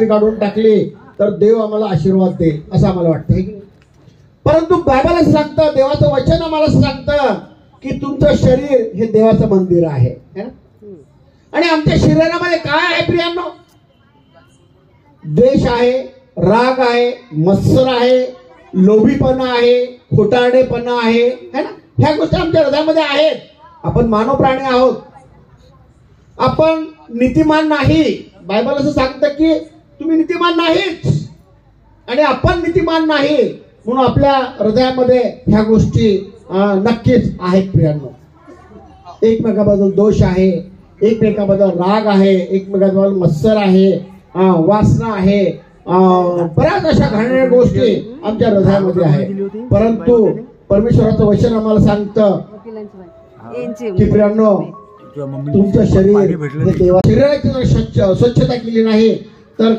काढून टाकली तर देव आम्हाला आशीर्वाद देईल असं आम्हाला वाटतं. परंतु बायबल असं सांगतं, देवाचं वचन आम्हाला सांगतं की तुमचं शरीर हे देवाचं मंदिर आहे. आणि आमच्या शरीरामध्ये काय आहे प्रियांनो? द्वेष आहे, राग आहे, मत्सर आहे, लोभीपणा आहे, खोटारडेपणा आहे, है ना. ह्या गोष्टी आमच्या हृदयामध्ये आहेत. आपण मानव प्राणी आहोत, आपण नीतिमान नाही. बायबल असं सांगतं की तुम्ही नीतिमान नाहीच आणि आपण नीतिमान नाही, म्हणून आपल्या हृदयामध्ये ह्या गोष्टी नक्कीच आहेत प्रियांनो. एकमेकाबद्दल दोष आहे, एकमेकाबद्दल राग आहे, एकमेकाबद्दल मत्सर आहे, वासना आहे, बऱ्याच अशा घाणेरड्या गोष्टी आमच्या हृदयामध्ये आहेत. परंतु परमेश्वराचं वचन आम्हाला सांगतं की प्रियांनो, तुमचं शरीर हे देवा शरीराची जर स्वच्छता केली नाही तर